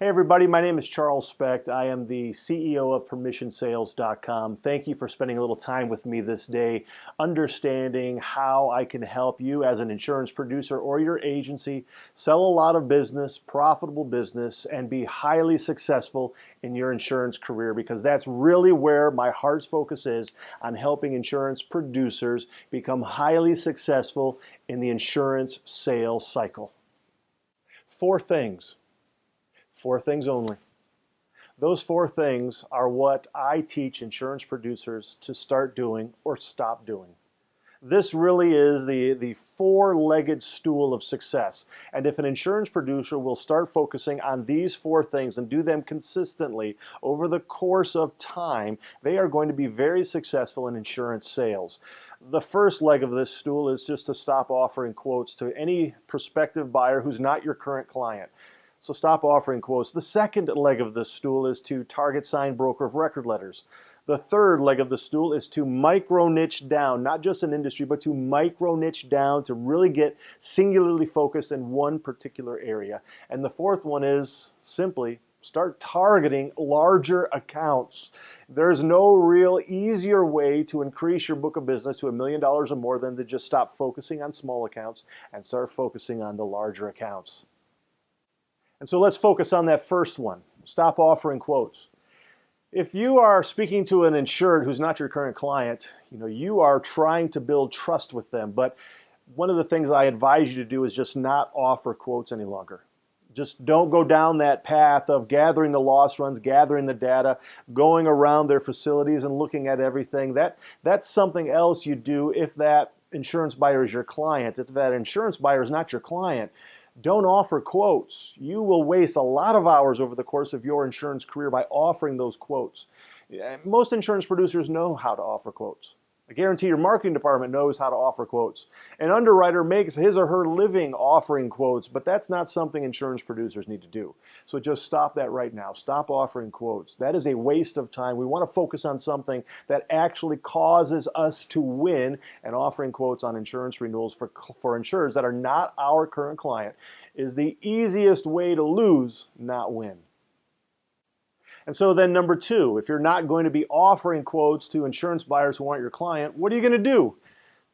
Hey everybody, my name is Charles Specht. I am the CEO of PermissionSales.com. Thank you for spending a little time with me this day, understanding how I can help you as an insurance producer or your agency sell a lot of business, profitable business, and be highly successful in your insurance career, because that's really where my heart's focus is, on helping insurance producers become highly successful in the insurance sales cycle. Four things only. Those four things are what I teach insurance producers to start doing or stop doing. This really is the four-legged stool of success. And if an insurance producer will start focusing on these four things and do them consistently over the course of time, they are going to be very successful in insurance sales. The first leg of this stool is just to stop offering quotes to any prospective buyer who's not your current client. So stop offering quotes. The second leg of this stool is to target signed broker of record letters. The third leg of the stool is to micro niche down, not just an industry, but to micro niche down to really get singularly focused in one particular area. And the fourth one is simply start targeting larger accounts. There's no real easier way to increase your book of business to $1 million or more than to just stop focusing on small accounts and start focusing on the larger accounts. And so let's focus on that first one. Stop offering quotes. If you are speaking to an insured who's not your current client, you are trying to build trust with them. But one of the things I advise you to do is just not offer quotes any longer. Just don't go down that path of gathering the loss runs, gathering the data, going around their facilities and looking at everything. That's something else you do if that insurance buyer is your client. If that insurance buyer is not your client, don't offer quotes. You will waste a lot of hours over the course of your insurance career by offering those quotes. Most insurance producers know how to offer quotes. I guarantee your marketing department knows how to offer quotes. An underwriter makes his or her living offering quotes, but that's not something insurance producers need to do. So just stop that right now. Stop offering quotes. That is a waste of time. We want to focus on something that actually causes us to win, and offering quotes on insurance renewals for insurers that are not our current client is the easiest way to lose, not win. And so then number two, if you're not going to be offering quotes to insurance buyers who aren't your client, what are you going to do?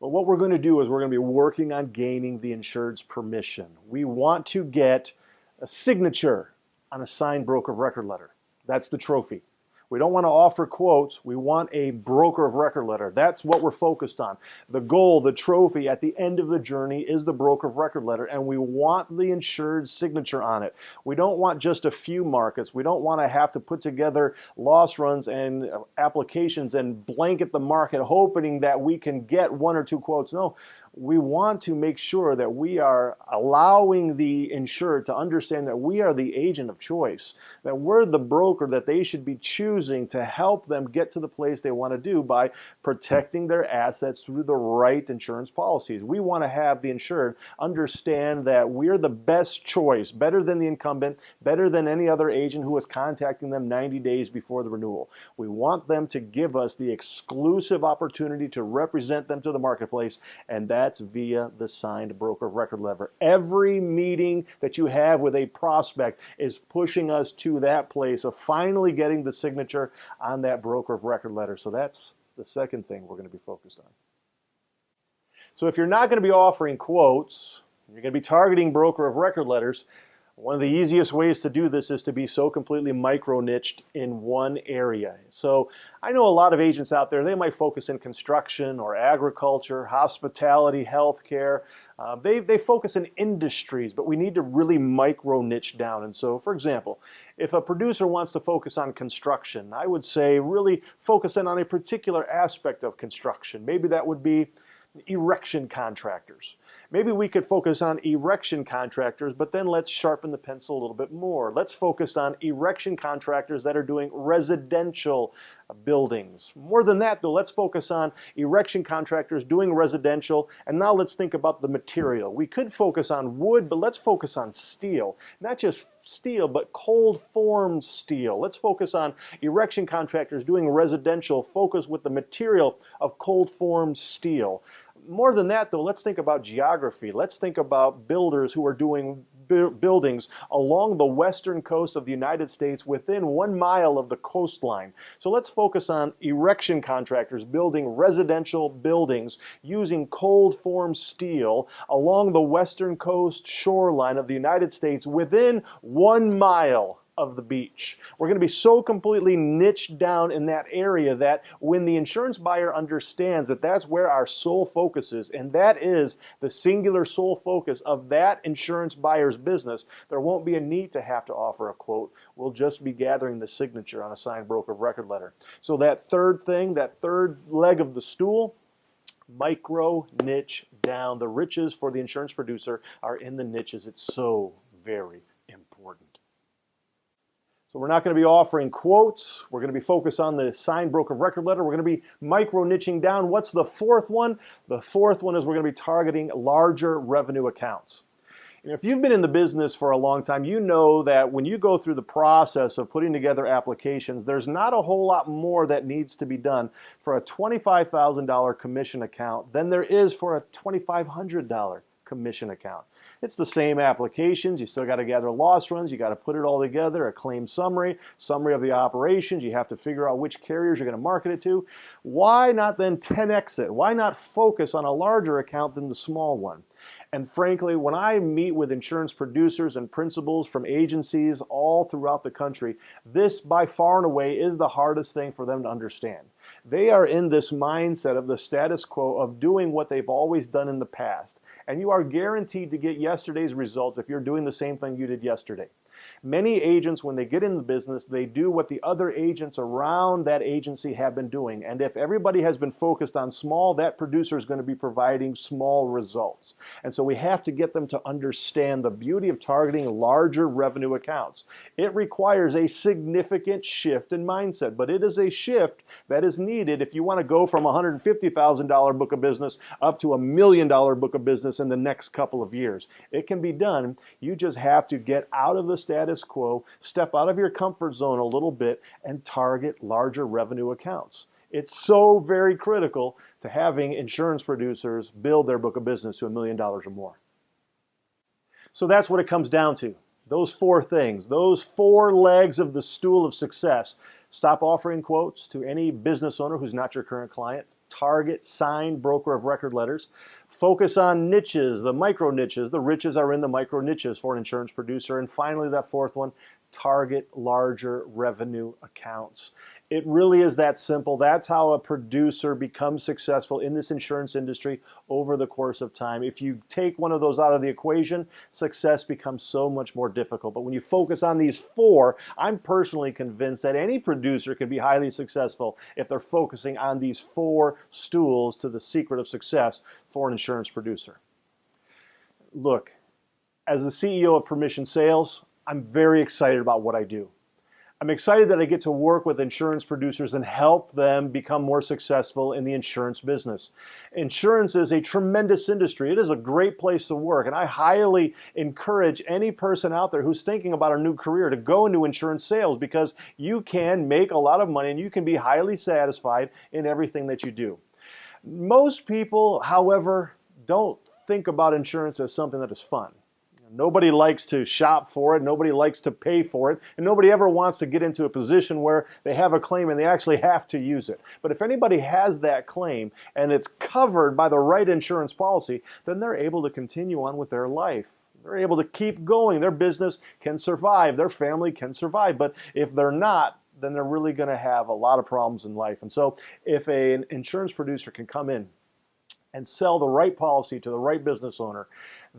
Well, what we're going to do is we're going to be working on gaining the insured's permission. We want to get a signature on a signed broker of record letter. That's the trophy. We don't want to offer quotes. We want a broker of record letter. That's what we're focused on. The goal, the trophy at the end of the journey is the broker of record letter, and we want the insured signature on it. We don't want just a few markets. We don't want to have to put together loss runs and applications and blanket the market hoping that we can get one or two quotes. No. We want to make sure that we are allowing the insured to understand that we are the agent of choice, that we're the broker that they should be choosing to help them get to the place they want to do by protecting their assets through the right insurance policies. We want to have the insured understand that we're the best choice, better than the incumbent, better than any other agent who is contacting them 90 days before the renewal. We want them to give us the exclusive opportunity to represent them to the marketplace, and that's via the signed broker of record letter. Every meeting that you have with a prospect is pushing us to that place of finally getting the signature on that broker of record letter. So that's the second thing we're going to be focused on. So if you're not going to be offering quotes, you're going to be targeting broker of record letters, one of the easiest ways to do this is to be so completely micro-niched in one area. So I know a lot of agents out there, they might focus in construction or agriculture, hospitality, healthcare. They focus in industries, but we need to really micro-niche down. And so, for example, if a producer wants to focus on construction, I would say really focus in on a particular aspect of construction. Maybe that would be erection contractors. Maybe we could focus on erection contractors, but then let's sharpen the pencil a little bit more. Let's focus on erection contractors that are doing residential buildings. More than that, though, let's focus on erection contractors doing residential, and now let's think about the material. We could focus on wood, but let's focus on steel. Not just steel, but cold formed steel. Let's focus on erection contractors doing residential, focus with the material of cold formed steel. More than that, though, let's think about geography. Let's think about builders who are doing buildings along the western coast of the United States within 1 mile of the coastline. So let's focus on erection contractors building residential buildings using cold form steel along the western coast shoreline of the United States within 1 mile of the beach. We're going to be so completely niched down in that area that when the insurance buyer understands that that's where our sole focus is, and that is the singular sole focus of that insurance buyer's business, there won't be a need to have to offer a quote. We'll just be gathering the signature on a signed broker of record letter. So that third thing, that third leg of the stool, micro niche down. The riches for the insurance producer are in the niches. It's so very important. So we're not going to be offering quotes. We're going to be focused on the signed broker of record letter. We're going to be micro niching down. What's the fourth one? The fourth one is we're going to be targeting larger revenue accounts. And if you've been in the business for a long time, you know that when you go through the process of putting together applications, there's not a whole lot more that needs to be done for a $25,000 commission account than there is for a $2,500 commission account. It's the same applications. You still got to gather loss runs. You got to put it all together, a claim summary of the operations. You have to figure out which carriers you're going to market it to. Why not then 10x it? Why not focus on a larger account than the small one? And frankly, when I meet with insurance producers and principals from agencies all throughout the country, this by far and away is the hardest thing for them to understand. They are in this mindset of the status quo of doing what they've always done in the past. And you are guaranteed to get yesterday's results if you're doing the same thing you did yesterday. Many agents, when they get in the business, they do what the other agents around that agency have been doing. And if everybody has been focused on small, that producer is going to be providing small results. And so we have to get them to understand the beauty of targeting larger revenue accounts. It requires a significant shift in mindset, but it is a shift that is needed if you want to go from a $150,000 book of business up to $1 million book of business in the next couple of years. It can be done. You just have to get out of the status quo, step out of your comfort zone a little bit, and target larger revenue accounts. It's so very critical to having insurance producers build their book of business to $1 million or more. So that's what it comes down to. Those four things, those four legs of the stool of success. Stop offering quotes to any business owner who's not your current client. Target signed broker of record letters. Focus on niches, the micro niches. The riches are in the micro niches for an insurance producer. And finally, that fourth one, target larger revenue accounts. It really is that simple. That's how a producer becomes successful in this insurance industry over the course of time. If you take one of those out of the equation, success becomes so much more difficult. But when you focus on these four, I'm personally convinced that any producer can be highly successful if they're focusing on these four stools to the secret of success for an insurance producer. Look, as the CEO of Permission Sales, I'm very excited about what I do. I'm excited that I get to work with insurance producers and help them become more successful in the insurance business. Insurance is a tremendous industry. It is a great place to work, and I highly encourage any person out there who's thinking about a new career to go into insurance sales because you can make a lot of money and you can be highly satisfied in everything that you do. Most people, however, don't think about insurance as something that is fun. Nobody likes to shop for it, nobody likes to pay for it, and nobody ever wants to get into a position where they have a claim and they actually have to use it. But if anybody has that claim and it's covered by the right insurance policy, then they're able to continue on with their life. They're able to keep going. Their business can survive. Their family can survive. But if they're not, then they're really going to have a lot of problems in life. And so if an insurance producer can come in and sell the right policy to the right business owner,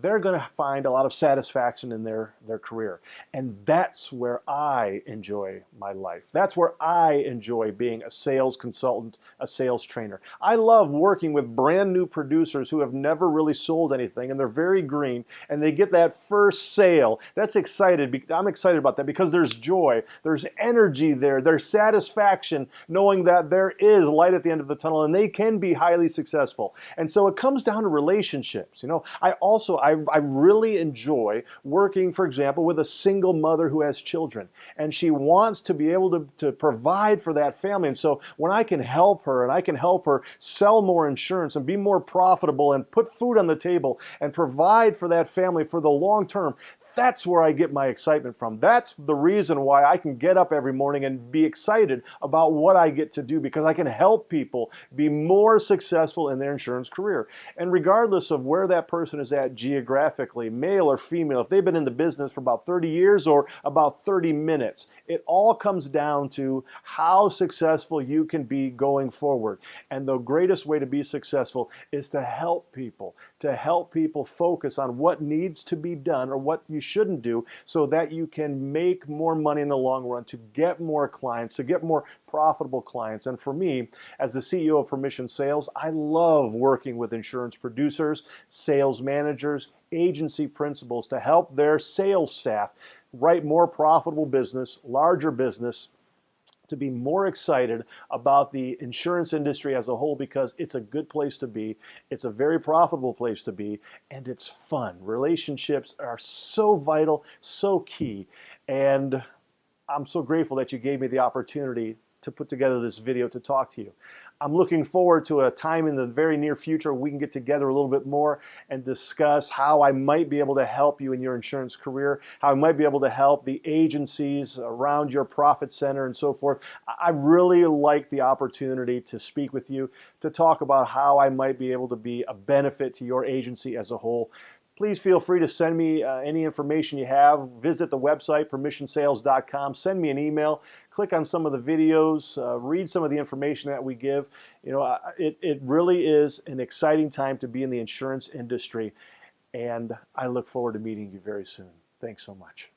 they're going to find a lot of satisfaction in their career. And that's where I enjoy my life. That's where I enjoy being a sales consultant, a sales trainer. I love working with brand new producers who have never really sold anything and they're very green and they get that first sale. That's excited. I'm excited about that because there's joy, there's energy there, there's satisfaction knowing that there is light at the end of the tunnel and they can be highly successful. And so it comes down to relationships. You know, I really enjoy working, for example, with a single mother who has children, and she wants to be able to provide for that family. And so when I can help her and I can help her sell more insurance and be more profitable and put food on the table and provide for that family for the long term, That's where I get my excitement from. That's the reason why I can get up every morning and be excited about what I get to do, because I can help people be more successful in their insurance career. And regardless of where that person is at geographically, male or female, if they've been in the business for about 30 years or about 30 minutes, it all comes down to how successful you can be going forward. And the greatest way to be successful is to help people focus on what needs to be done or what you shouldn't do, so that you can make more money in the long run, to get more clients, to get more profitable clients. And for me, as the CEO of Permission Sales, I love working with insurance producers, sales managers, agency principals to help their sales staff write more profitable business, larger business, to be more excited about the insurance industry as a whole, because it's a good place to be, it's a very profitable place to be, and it's fun. Relationships are so vital, so key, and I'm so grateful that you gave me the opportunity to put together this video to talk to you. I'm looking forward to a time in the very near future we can get together a little bit more and discuss how I might be able to help you in your insurance career, how I might be able to help the agencies around your profit center and so forth. I really like the opportunity to speak with you, to talk about how I might be able to be a benefit to your agency as a whole. Please feel free to send me any information you have. Visit the website, permissionsales.com. Send me an email. Click on some of the videos. Read some of the information that we give. You know, it really is an exciting time to be in the insurance industry, and I look forward to meeting you very soon. Thanks so much.